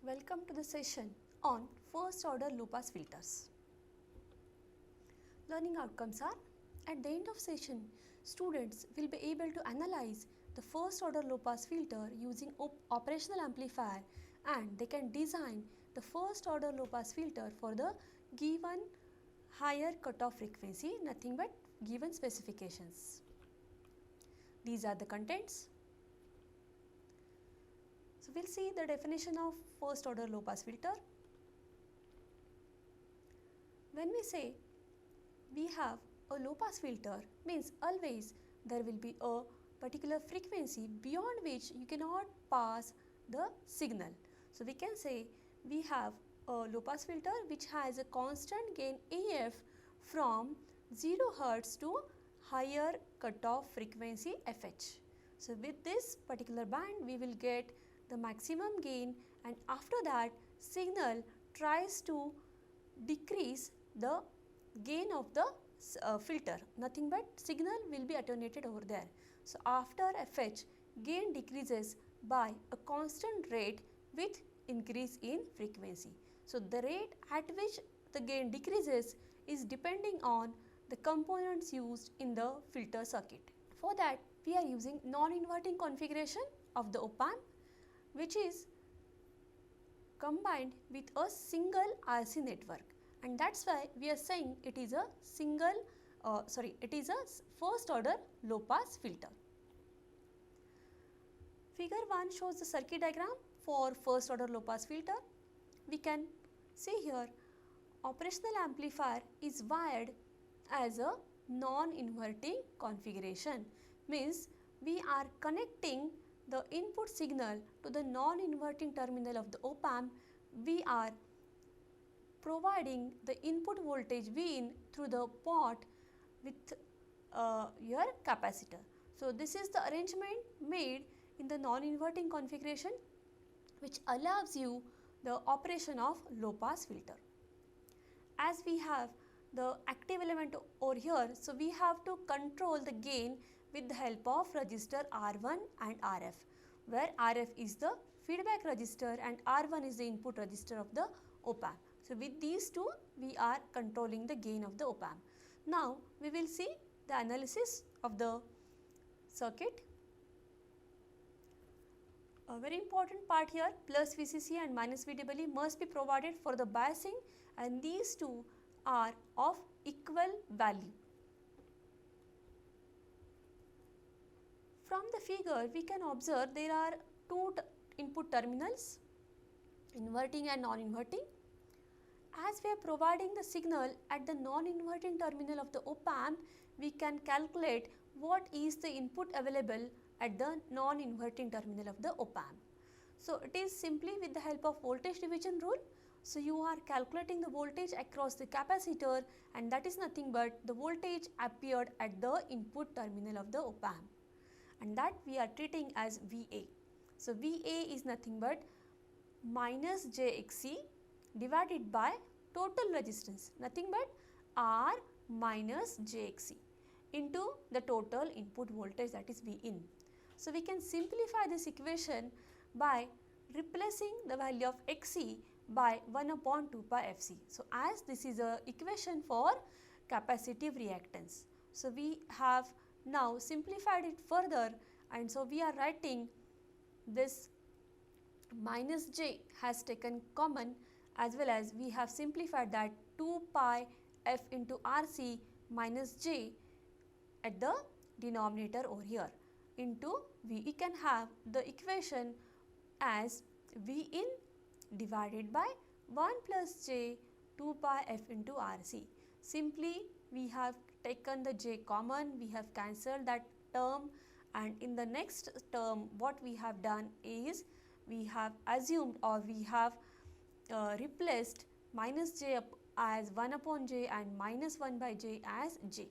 Welcome to the session on first order low pass filters. Learning outcomes are, at the end of session, students will be able to analyze the first order low pass filter using operational amplifier, and they can design the first order low pass filter for the given higher cutoff frequency, nothing but given specifications. These are the contents. So, we will see the definition of first order low pass filter. When we say we have a low pass filter, means always there will be a particular frequency beyond which you cannot pass the signal. So, we can say we have a low pass filter which has a constant gain AF from 0 Hz to higher cutoff frequency FH. So, with this particular band we will get the maximum gain, and after that signal tries to decrease the gain of the filter, nothing but signal will be attenuated over there. So, after FH gain decreases by a constant rate with increase in frequency. So, the rate at which the gain decreases is depending on the components used in the filter circuit. For that we are using non-inverting configuration of the op-amp, which is combined with a single RC network, and that is why we are saying it is a first order low pass filter. Figure 1 shows the circuit diagram for first order low pass filter. We can see here operational amplifier is wired as a non-inverting configuration, means we are connecting the input signal to the non-inverting terminal of the op-amp. We are providing the input voltage Vin through the pot with your capacitor. So, this is the arrangement made in the non-inverting configuration which allows you the operation of low pass filter. As we have the active element over here, so we have to control the gain with the help of resistor R1 and RF, where RF is the feedback resistor and R1 is the input resistor of the op-amp. So, with these two we are controlling the gain of the op-amp. Now, we will see the analysis of the circuit. A very important part here, plus VCC and minus VWE must be provided for the biasing, and these two are of equal value. From the figure we can observe there are two input terminals, inverting and non-inverting. As we are providing the signal at the non-inverting terminal of the op-amp, we can calculate what is the input available at the non-inverting terminal of the op-amp. So, it is simply with the help of voltage division rule. So, you are calculating the voltage across the capacitor, and that is nothing but the voltage appeared at the input terminal of the op-amp, and that we are treating as VA. So, VA is nothing but minus JXC divided by total resistance, nothing but R minus JXC into the total input voltage, that is Vin. So, we can simplify this equation by replacing the value of XC by 1 upon 2 pi FC. So, as this is a equation for capacitive reactance. So, we have now simplified it further, and so we are writing this minus J has taken common, as well as we have simplified that 2 pi F into RC minus J at the denominator over here into V. We can have the equation as Vin divided by 1 plus J 2 pi F into RC. Simply we have taken the J common, we have cancelled that term, and in the next term what we have done is we have assumed, or we have replaced minus J as 1 upon J and minus 1 by J as J.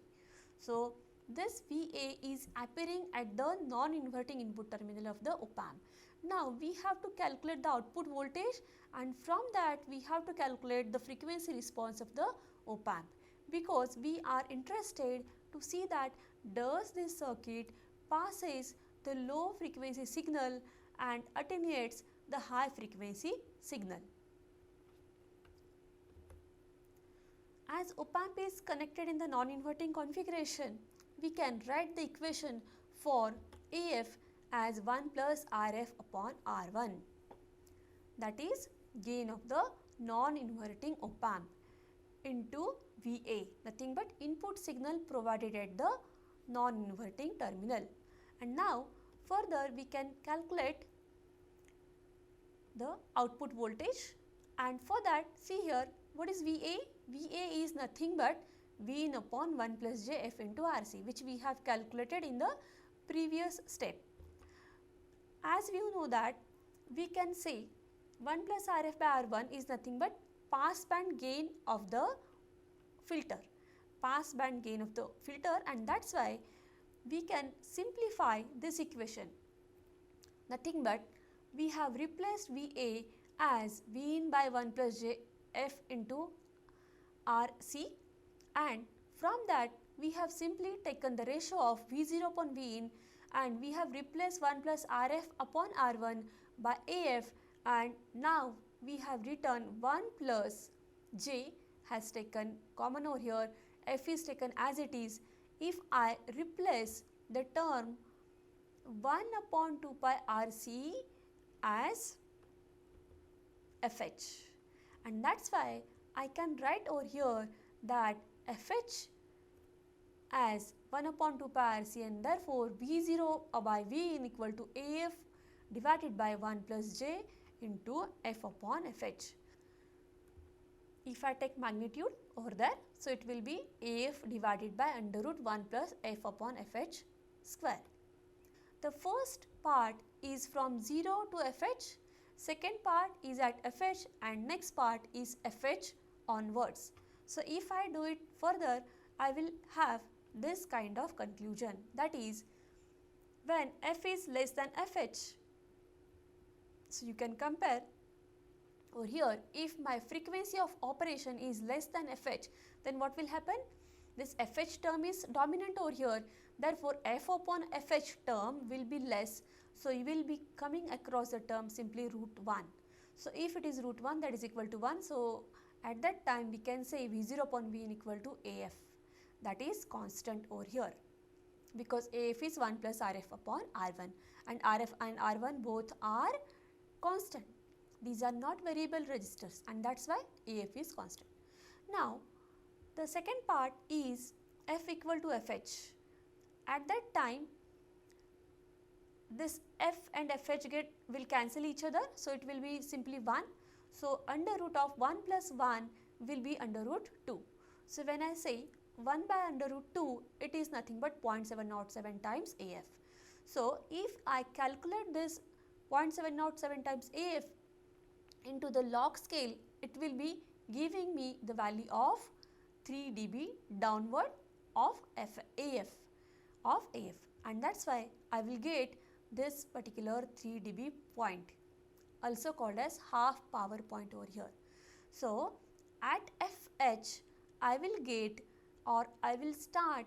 So, this VA is appearing at the non-inverting input terminal of the op-amp. Now, we have to calculate the output voltage, and from that we have to calculate the frequency response of the op-amp, because we are interested to see that does this circuit passes the low frequency signal and attenuates the high frequency signal. As op-amp is connected in the non-inverting configuration, we can write the equation for AF as 1 plus RF upon R1. That is gain of the non-inverting op-amp into VA, nothing but input signal provided at the non-inverting terminal. And now further we can calculate the output voltage, and for that see here what is VA? VA is nothing but Vin upon 1 plus j F into RC, which we have calculated in the previous step. As we know that we can say 1 plus RF by R1 is nothing but pass band gain of the filter, and that is why we can simplify this equation. Nothing but we have replaced VA as Vin by 1 plus j F into RC, and from that we have simply taken the ratio of V0 upon Vin and we have replaced 1 plus RF upon R1 by AF, and now we have written 1 plus j has taken common over here, F is taken as it is. If I replace the term 1 upon 2 pi RC as FH, and that is why I can write over here that FH as 1 upon 2 pi RC, and therefore V0 by Vin equal to AF divided by 1 plus j into F upon FH. If I take magnitude over there, so it will be AF divided by under root 1 plus F upon FH square. The first part is from 0 to FH, second part is at FH, and next part is FH onwards. So if I do it further, I will have this kind of conclusion, that is when F is less than FH. So you can compare over here, if my frequency of operation is less than FH, then what will happen? This FH term is dominant over here, therefore F upon FH term will be less. So you will be coming across the term simply root 1. So if it is root 1, that is equal to 1. So at that time we can say V0 upon Vin equal to AF, that is constant over here, because AF is 1 plus RF upon R1, and RF and R1 both are constant. These are not variable resistors, and that is why AF is constant. Now the second part is F equal to FH. At that time this F and FH will cancel each other, so it will be simply 1. So under root of 1 plus 1 will be under root 2. So when I say 1 by under root 2, it is nothing but 0.707 times AF. So if I calculate this 0.707 times AF into the log scale, it will be giving me the value of 3 dB downward of AF, and that is why I will get this particular 3 dB point, also called as half power point over here. So at FH I will get, or I will start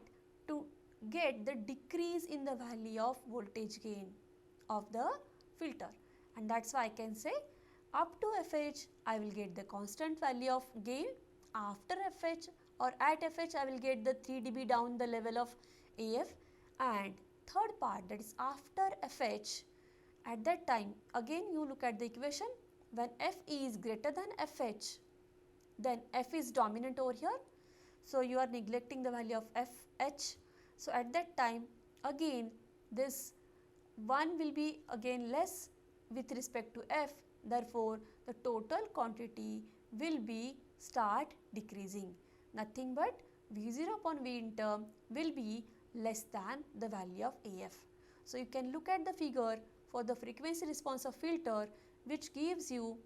to get the decrease in the value of voltage gain of the filter, and that is why I can say up to FH I will get the constant value of gain. After FH or at FH I will get the 3 dB down the level of AF, and third part, that is after FH, at that time again you look at the equation, when F is greater than FH, then F is dominant over here, so you are neglecting the value of FH. So at that time again this 1 will be again less with respect to F, therefore the total quantity will be start decreasing, nothing but V0 upon Vin term will be less than the value of AF. So you can look at the figure for the frequency response of filter, which gives you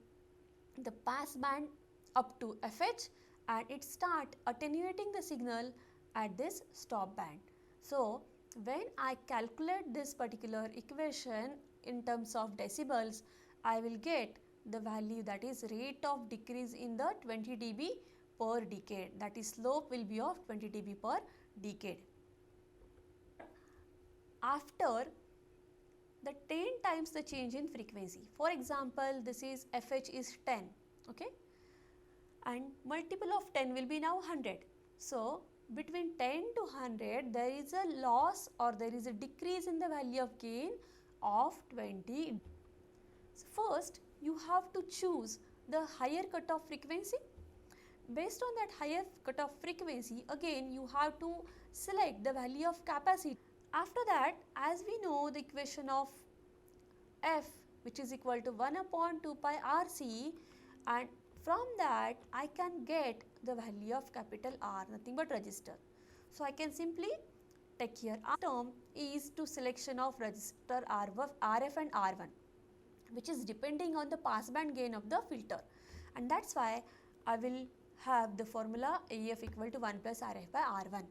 the pass band up to FH, and it start attenuating the signal at this stop band. So when I calculate this particular equation in terms of decibels, I will get the value, that is rate of decrease in the 20 dB per decade, that is slope will be of 20 dB per decade. After the 10 times the change in frequency. For example, this is FH is 10, okay, and multiple of 10 will be now 100. So between 10 to 100 there is a loss or there is a decrease in the value of gain of 20. So first you have to choose the higher cutoff frequency. Based on that higher cutoff frequency, again you have to select the value of capacity. After that, as we know the equation of F, which is equal to 1 upon 2 pi RC, and from that I can get the value of capital R, nothing but resistor. So I can simply take here R term is to selection of resistor RF and R1, which is depending on the passband gain of the filter, and that's why I will have the formula AF equal to 1 plus RF by R1,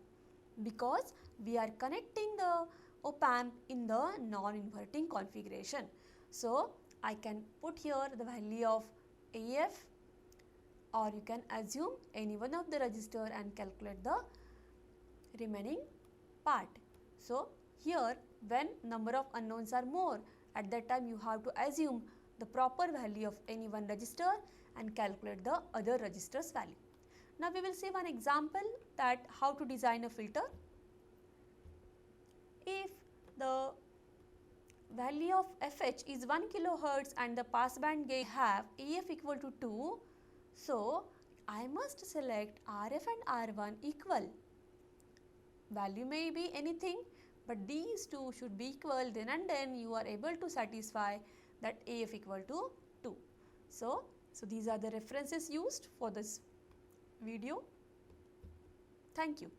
because we are connecting the op-amp in the non-inverting configuration. So I can put here the value of AF, or you can assume any one of the resistor and calculate the remaining part. So here when number of unknowns are more, at that time you have to assume the proper value of any one resistor and calculate the other resistor's value. Now we will see one example that how to design a filter. If the value of FH is 1 kilohertz and the passband gain have AF equal to 2, so I must select RF and R1 equal. Value may be anything, but these two should be equal, then and then you are able to satisfy that AF equal to 2. So these are the references used for this video. Thank you.